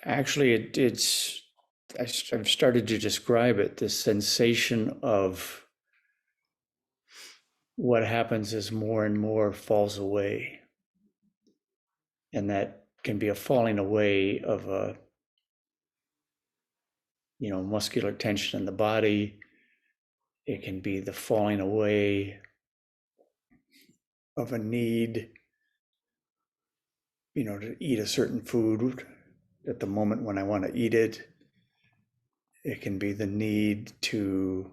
Actually, I've started to describe it, this sensation of what happens as more and more falls away. And that can be a falling away of muscular tension in the body. It can be the falling away of a need, to eat a certain food at the moment when I want to eat it. It can be the need to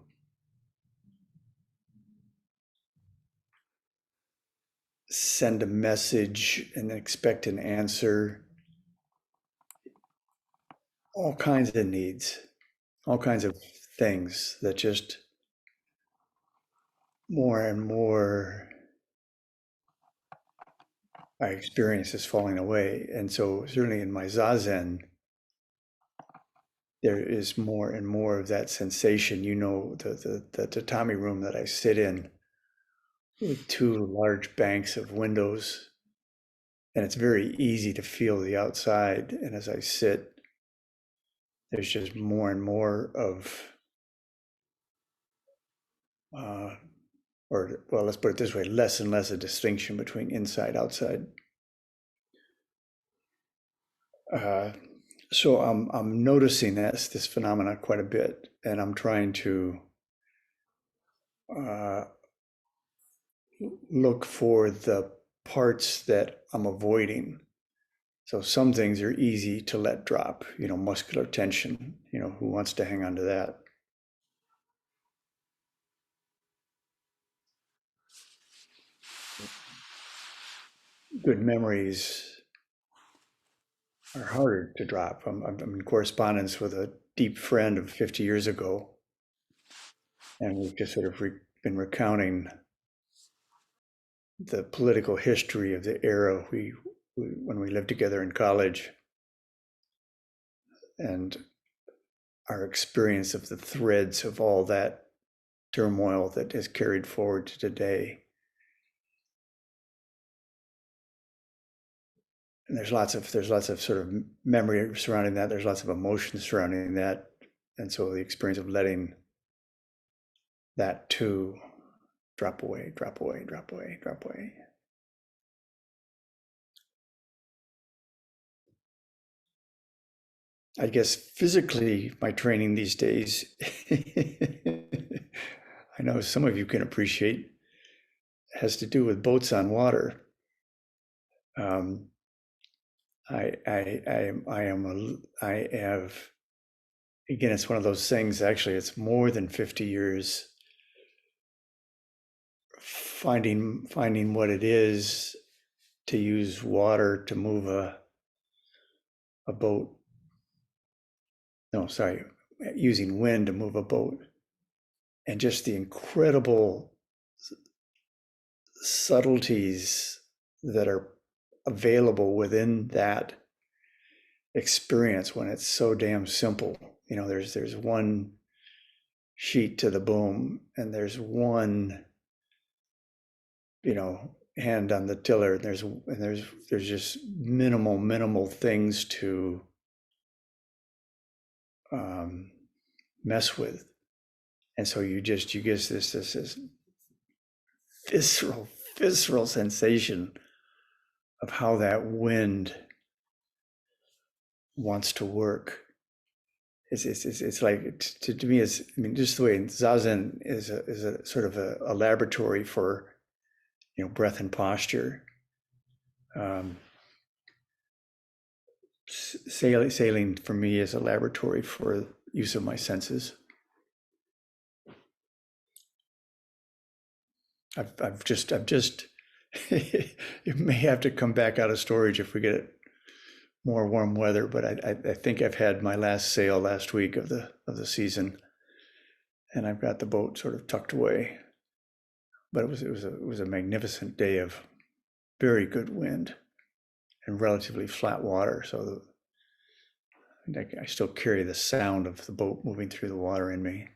send a message and expect an answer. All kinds of needs, all kinds of things that just more and more I experience is falling away. And so certainly in my Zazen, there is more and more of that sensation, the tatami room that I sit in with two large banks of windows, and it's very easy to feel the outside. And as I sit, there's just more and more of, or well, let's put it this way, less and less a distinction between inside, outside. So I'm noticing this phenomena quite a bit, and I'm trying to uh, look for the parts that I'm avoiding. So some things are easy to let drop, muscular tension, who wants to hang on to that? Good memories are harder to drop. I'm in correspondence with a deep friend of 50 years ago, and we've just sort of been recounting the political history of the era when we lived together in college, and our experience of the threads of all that turmoil that is carried forward to today. And there's lots of sort of memory surrounding that. There's lots of emotion surrounding that, and so the experience of letting that too drop away, drop away, drop away, drop away. I guess physically, my training these days, I know some of you can appreciate, has to do with boats on water. Um, I have, again, it's one of those things, actually, it's more than 50 years finding what it is to use water to move a boat. No, sorry, using wind to move a boat. And just the incredible subtleties that are available within that experience when it's so damn simple. There's one sheet to the boom, and there's one, hand on the tiller. And there's just minimal things to mess with, and so you get this visceral sensation of how that wind wants to work. It's like, to me, just the way Zazen is a sort of a laboratory for breath and posture. Sailing for me is a laboratory for use of my senses. I've just it may have to come back out of storage if we get more warm weather, but I think I've had my last sail last week of the season, and I've got the boat sort of tucked away. But it was a magnificent day of very good wind and relatively flat water, so I still carry the sound of the boat moving through the water in me.